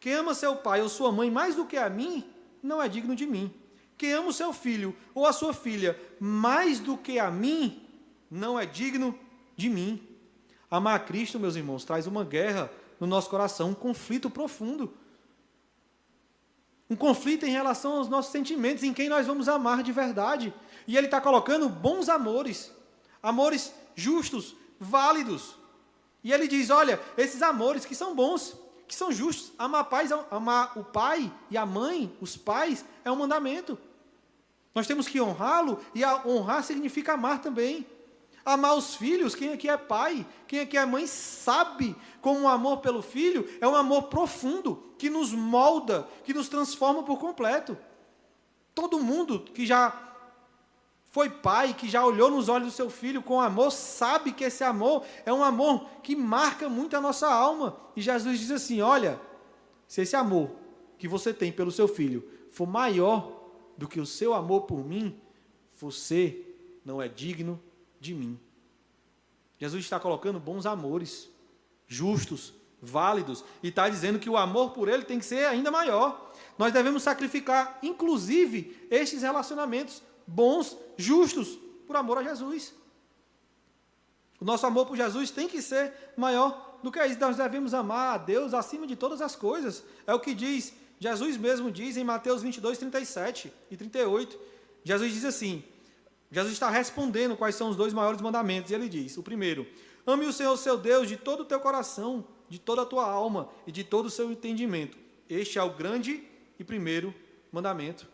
quem ama seu pai ou sua mãe mais do que a mim, não é digno de mim. Quem ama o seu filho ou a sua filha mais do que a mim, não é digno de mim. Amar a Cristo, meus irmãos, traz uma guerra no nosso coração, um conflito profundo. Um conflito em relação aos nossos sentimentos, em quem nós vamos amar de verdade. E ele está colocando bons amores, amores justos, válidos. E ele diz, olha, esses amores que são bons, que são justos, amar o pai e a mãe, os pais, é um mandamento. Nós temos que honrá-lo, e honrar significa amar também. Amar os filhos, quem aqui é pai, quem aqui é mãe, sabe como o amor pelo filho é um amor profundo, que nos molda, que nos transforma por completo. Todo mundo que já foi pai, que já olhou nos olhos do seu filho com amor, sabe que esse amor é um amor que marca muito a nossa alma. E Jesus diz assim, olha, se esse amor que você tem pelo seu filho for maior do que o seu amor por mim, você não é digno de mim. Jesus está colocando bons amores, justos, válidos, e está dizendo que o amor por ele tem que ser ainda maior. Nós devemos sacrificar, inclusive, estes relacionamentos bons, justos, por amor a Jesus. O nosso amor por Jesus tem que ser maior do que isso. Nós devemos amar a Deus acima de todas as coisas. É o que diz, Jesus mesmo diz em Mateus 22, 37 e 38. Jesus diz assim, Jesus está respondendo quais são os dois maiores mandamentos, e ele diz, o primeiro, ame o Senhor seu Deus de todo o teu coração, de toda a tua alma e de todo o seu entendimento. Este é o grande e primeiro mandamento.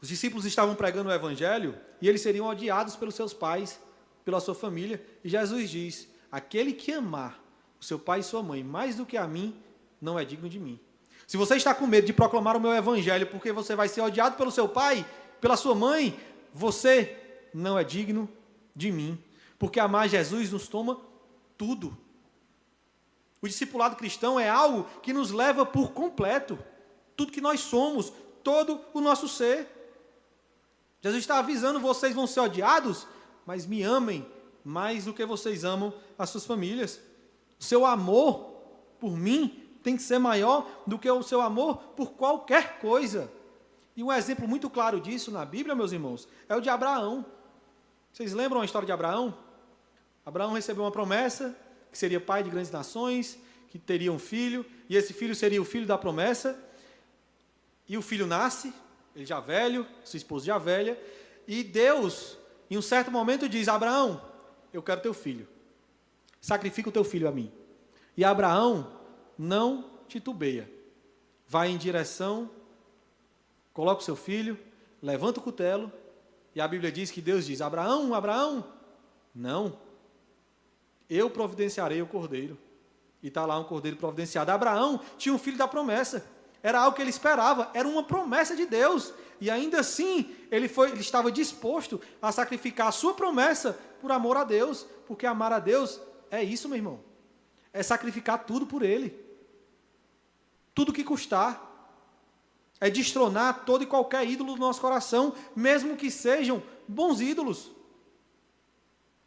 Os discípulos estavam pregando o evangelho e eles seriam odiados pelos seus pais, pela sua família, e Jesus diz, aquele que amar o seu pai e sua mãe mais do que a mim, não é digno de mim. Se você está com medo de proclamar o meu evangelho porque você vai ser odiado pelo seu pai, pela sua mãe, você não é digno de mim, porque amar Jesus nos toma tudo. O discipulado cristão é algo que nos leva por completo, tudo que nós somos, todo o nosso ser. Jesus está avisando, vocês vão ser odiados, mas me amem mais do que vocês amam as suas famílias. O seu amor por mim tem que ser maior do que o seu amor por qualquer coisa. E um exemplo muito claro disso na Bíblia, meus irmãos, é o de Abraão. Vocês lembram a história de Abraão? Abraão recebeu uma promessa, que seria pai de grandes nações, que teria um filho, e esse filho seria o filho da promessa, e o filho nasce, ele já velho, sua esposa já velha, e Deus, em um certo momento, diz: Abraão, eu quero teu filho, sacrifica o teu filho a mim. E Abraão não titubeia, vai em direção, coloca o seu filho, levanta o cutelo, e a Bíblia diz que Deus diz: Abraão, Abraão, não, eu providenciarei o cordeiro. E está lá um cordeiro providenciado. Abraão tinha um filho da promessa, era algo que ele esperava, era uma promessa de Deus, e ainda assim ele estava disposto a sacrificar a sua promessa por amor a Deus, porque amar a Deus é isso, meu irmão, é sacrificar tudo por Ele, tudo que custar, é destronar todo e qualquer ídolo do nosso coração, mesmo que sejam bons ídolos,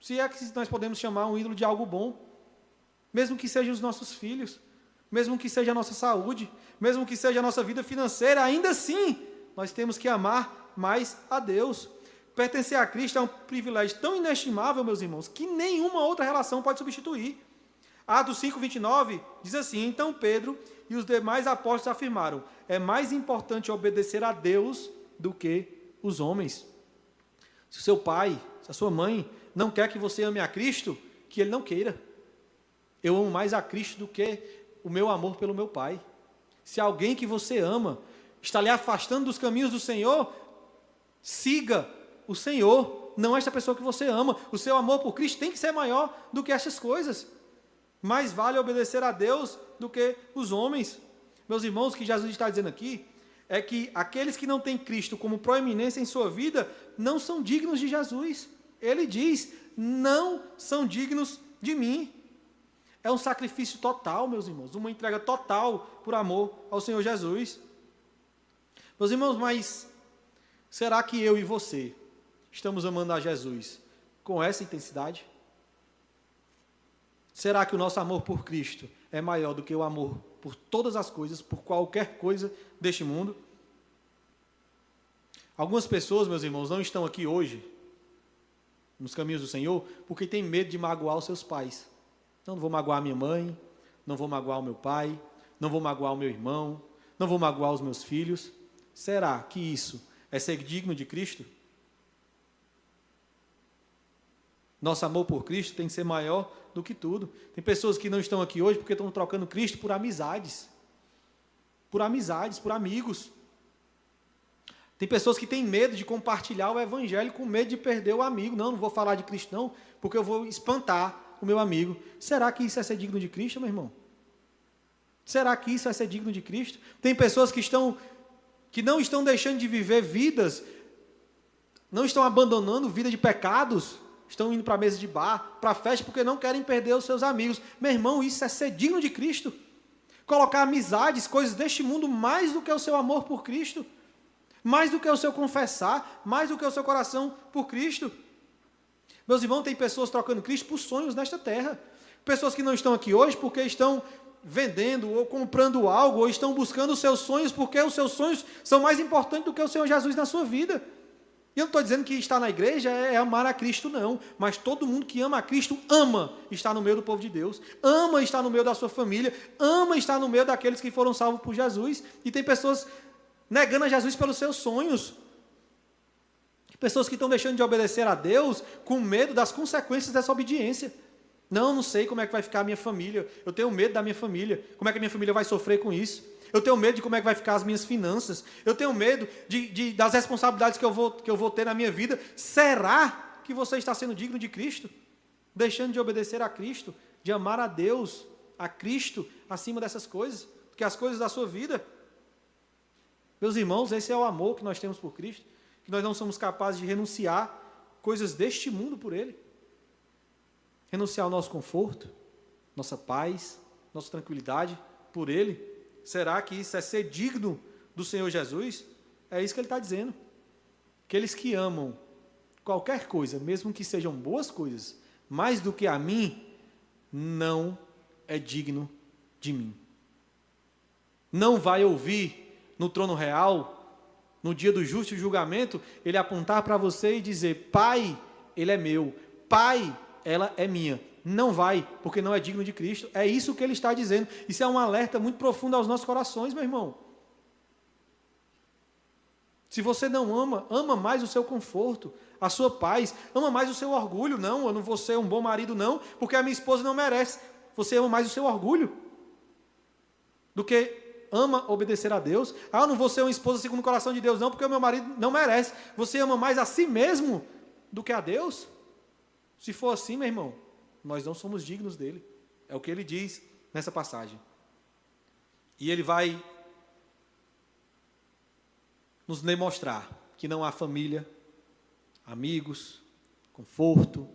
se é que nós podemos chamar um ídolo de algo bom, mesmo que sejam os nossos filhos, mesmo que seja a nossa saúde, mesmo que seja a nossa vida financeira, ainda assim, nós temos que amar mais a Deus. Pertencer a Cristo é um privilégio tão inestimável, meus irmãos, que nenhuma outra relação pode substituir. Atos 5:29 diz assim: então Pedro e os demais apóstolos afirmaram: é mais importante obedecer a Deus do que os homens. Se o seu pai, se a sua mãe não quer que você ame a Cristo, que ele não queira. Eu amo mais a Cristo do que o meu amor pelo meu pai. Se alguém que você ama está lhe afastando dos caminhos do Senhor, siga o Senhor, não esta pessoa que você ama. O seu amor por Cristo tem que ser maior do que essas coisas. Mais vale obedecer a Deus do que os homens. Meus irmãos, o que Jesus está dizendo aqui é que aqueles que não têm Cristo como proeminência em sua vida não são dignos de Jesus. Ele diz: não são dignos de mim. É um sacrifício total, meus irmãos, uma entrega total por amor ao Senhor Jesus. Meus irmãos, mas será que eu e você estamos amando a Jesus com essa intensidade? Será que o nosso amor por Cristo é maior do que o amor por todas as coisas, por qualquer coisa deste mundo? Algumas pessoas, meus irmãos, não estão aqui hoje, nos caminhos do Senhor, porque têm medo de magoar os seus pais. Não vou magoar a minha mãe, não vou magoar o meu pai, não vou magoar o meu irmão, não vou magoar os meus filhos. Será que isso é ser digno de Cristo? Nosso amor por Cristo tem que ser maior do que tudo. Tem pessoas que não estão aqui hoje porque estão trocando Cristo por amizades, por amigos. Tem pessoas que têm medo de compartilhar o Evangelho com medo de perder o amigo. Não vou falar de Cristo não, porque eu vou espantar o meu amigo. Será que isso é ser digno de Cristo, meu irmão? Será que isso é ser digno de Cristo? Tem pessoas que não estão deixando de viver vidas, não estão abandonando vida de pecados, estão indo para a mesa de bar, para a festa, porque não querem perder os seus amigos. Meu irmão, isso é ser digno de Cristo. Colocar amizades, coisas deste mundo, mais do que o seu amor por Cristo, mais do que o seu confessar, mais do que o seu coração por Cristo. Meus irmãos, tem pessoas trocando Cristo por sonhos nesta terra. Pessoas que não estão aqui hoje porque estão vendendo ou comprando algo, ou estão buscando os seus sonhos porque os seus sonhos são mais importantes do que o Senhor Jesus na sua vida. E eu não estou dizendo que estar na igreja é amar a Cristo, não. Mas todo mundo que ama a Cristo ama estar no meio do povo de Deus, ama estar no meio da sua família, ama estar no meio daqueles que foram salvos por Jesus. E tem pessoas negando a Jesus pelos seus sonhos. Pessoas que estão deixando de obedecer a Deus com medo das consequências dessa obediência. Não sei como é que vai ficar a minha família. Eu tenho medo da minha família. Como é que a minha família vai sofrer com isso? Eu tenho medo de como é que vai ficar as minhas finanças. Eu tenho medo das responsabilidades que eu vou ter na minha vida. Será que você está sendo digno de Cristo? Deixando de obedecer a Cristo, de amar a Deus, a Cristo, acima dessas coisas, do que as coisas da sua vida? Meus irmãos, esse é o amor que nós temos por Cristo. Que nós não somos capazes de renunciar coisas deste mundo por Ele. Renunciar ao nosso conforto, nossa paz, nossa tranquilidade por Ele. Será que isso é ser digno do Senhor Jesus? É isso que Ele está dizendo. Aqueles que amam qualquer coisa, mesmo que sejam boas coisas, mais do que a mim, não é digno de mim. Não vai ouvir no trono real, no dia do justo julgamento, ele apontar para você e dizer: Pai, Ele é meu. Pai, ela é minha. Não vai, porque não é digno de Cristo. É isso que ele está dizendo. Isso é um alerta muito profundo aos nossos corações, meu irmão. Se você não ama, ama mais o seu conforto, a sua paz, ama mais o seu orgulho. Não, eu não vou ser um bom marido, não, porque a minha esposa não merece. Você ama mais o seu orgulho do que ama obedecer a Deus. Eu não vou ser uma esposa segundo o coração de Deus, não, porque o meu marido não merece. Você ama mais a si mesmo do que a Deus? Se for assim, meu irmão, nós não somos dignos dele. É o que ele diz nessa passagem. E ele vai nos demonstrar que não há família, amigos, conforto,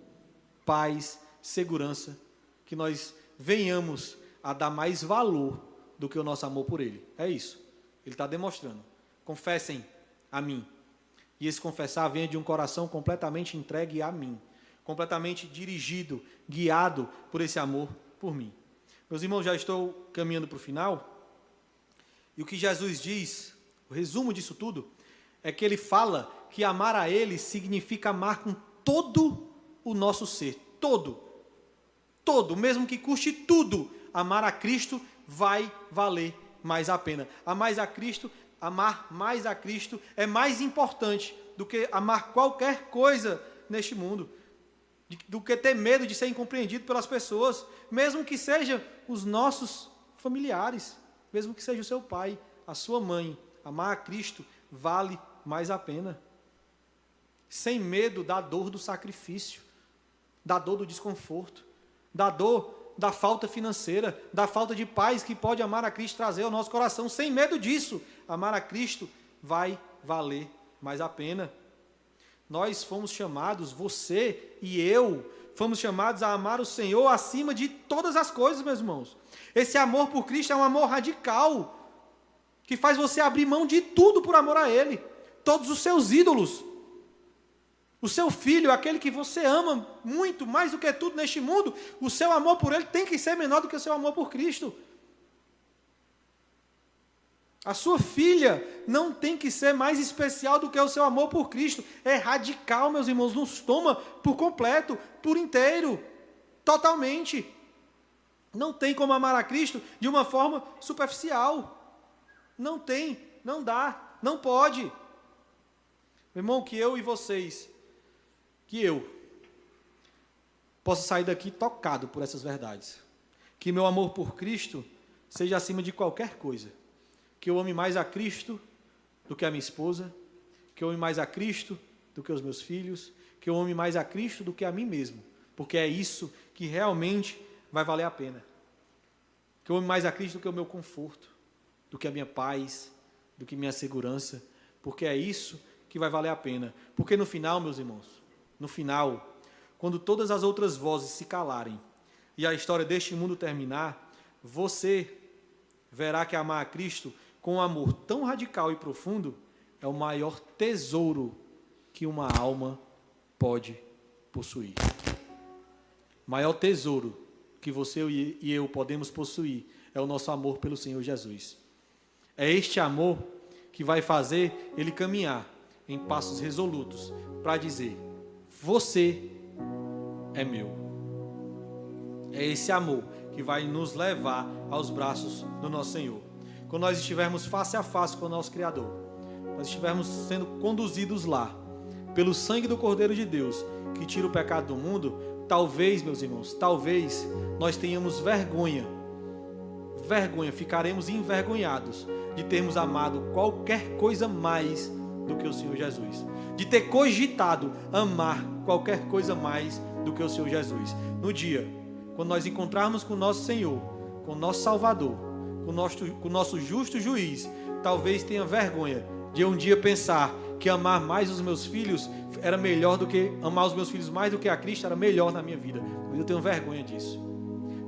paz, segurança, que nós venhamos a dar mais valor do que o nosso amor por ele. É isso. Ele está demonstrando. Confessem a mim. E esse confessar vem de um coração completamente entregue a mim, completamente dirigido, guiado por esse amor por mim. Meus irmãos, já estou caminhando para o final. E o que Jesus diz, o resumo disso tudo, é que ele fala que amar a ele significa amar com todo o nosso ser. Todo, mesmo que custe tudo, amar a Cristo vai valer mais a pena. Amar mais a Cristo é mais importante do que amar qualquer coisa neste mundo, do que ter medo de ser incompreendido pelas pessoas, mesmo que sejam os nossos familiares, mesmo que seja o seu pai, a sua mãe. Amar a Cristo vale mais a pena. Sem medo da dor do sacrifício, da dor do desconforto, da dor da falta financeira, da falta de paz que pode amar a Cristo trazer ao nosso coração. Sem medo disso, amar a Cristo vai valer mais a pena. Nós fomos chamados, você e eu, fomos chamados a amar o Senhor acima de todas as coisas, meus irmãos. Esse amor por Cristo é um amor radical, que faz você abrir mão de tudo por amor a Ele. Todos os seus ídolos, o seu filho, aquele que você ama muito, mais do que tudo neste mundo, o seu amor por ele tem que ser menor do que o seu amor por Cristo. A sua filha não tem que ser mais especial do que o seu amor por Cristo. É radical, meus irmãos, nos toma por completo, por inteiro, totalmente. Não tem como amar a Cristo de uma forma superficial. Não tem, não dá, não pode. Meu irmão, que eu e vocês, que eu possa sair daqui tocado por essas verdades. Que meu amor por Cristo seja acima de qualquer coisa. Que eu ame mais a Cristo do que a minha esposa. Que eu ame mais a Cristo do que os meus filhos. Que eu ame mais a Cristo do que a mim mesmo. Porque é isso que realmente vai valer a pena. Que eu ame mais a Cristo do que o meu conforto, do que a minha paz, do que minha segurança. Porque é isso que vai valer a pena. Porque no final, meus irmãos, no final, quando todas as outras vozes se calarem e a história deste mundo terminar, você verá que amar a Cristo com um amor tão radical e profundo é o maior tesouro que uma alma pode possuir. O maior tesouro que você e eu podemos possuir é o nosso amor pelo Senhor Jesus. É este amor que vai fazer ele caminhar em passos resolutos para dizer: você é meu. É esse amor que vai nos levar aos braços do nosso Senhor. Quando nós estivermos face a face com o nosso Criador, nós estivermos sendo conduzidos lá, pelo sangue do Cordeiro de Deus, que tira o pecado do mundo, talvez, meus irmãos, talvez nós tenhamos vergonha, ficaremos envergonhados de termos amado qualquer coisa mais do que o Senhor Jesus, de ter cogitado amar qualquer coisa mais do que o Senhor Jesus. No dia, quando nós encontrarmos com o nosso Senhor, com o nosso Salvador, com o nosso justo juiz, talvez tenha vergonha de um dia pensar que amar mais os meus filhos era melhor do que, amar os meus filhos mais do que a Cristo era melhor na minha vida. Eu tenho vergonha disso.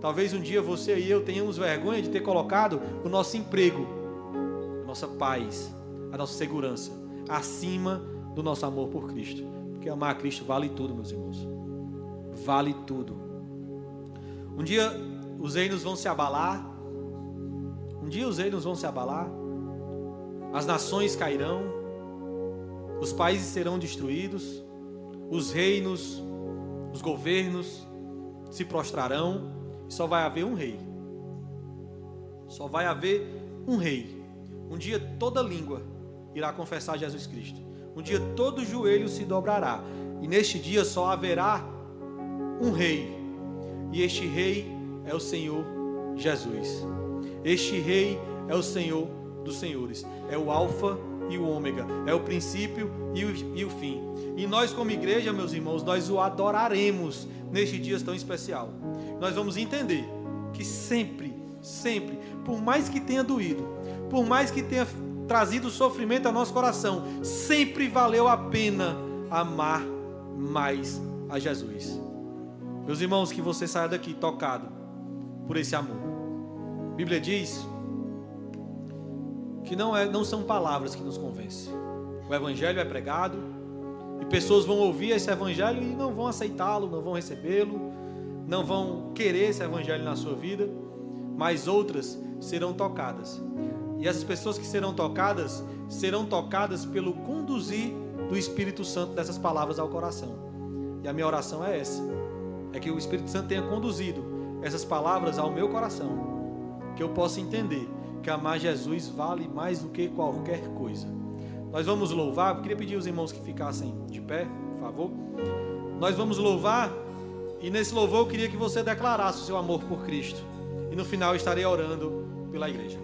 Talvez um dia você e eu tenhamos vergonha de ter colocado o nosso emprego, a nossa paz, a nossa segurança acima do nosso amor por Cristo. Porque amar a Cristo vale tudo, meus irmãos. Vale tudo. Um dia os reinos vão se abalar. As nações cairão. Os países serão destruídos. Os reinos os governos se prostrarão e só vai haver um rei. Só vai haver um rei. Um dia toda língua irá confessar Jesus Cristo. Um dia todo joelho se dobrará. E neste dia só haverá um rei. E este rei é o Senhor Jesus. Este rei é o Senhor dos senhores. É o Alfa e o Ômega. É o princípio e o fim. E nós como igreja, meus irmãos, nós o adoraremos neste dia tão especial. Nós vamos entender que sempre, por mais que tenha doído, por mais que tenha trazido sofrimento ao nosso coração, sempre valeu a pena amar mais a Jesus. Meus irmãos, que você saia daqui tocado por esse amor. A Bíblia diz que não são palavras que nos convencem. O evangelho é pregado e pessoas vão ouvir esse evangelho e não vão aceitá-lo, não vão recebê-lo, não vão querer esse evangelho na sua vida, mas outras serão tocadas. E essas pessoas que serão tocadas pelo conduzir do Espírito Santo dessas palavras ao coração. E a minha oração é essa, é que o Espírito Santo tenha conduzido essas palavras ao meu coração, que eu possa entender que amar Jesus vale mais do que qualquer coisa. Nós vamos louvar, eu queria pedir aos irmãos que ficassem de pé, por favor. Nós vamos louvar, e nesse louvor eu queria que você declarasse o seu amor por Cristo. E no final eu estarei orando pela igreja.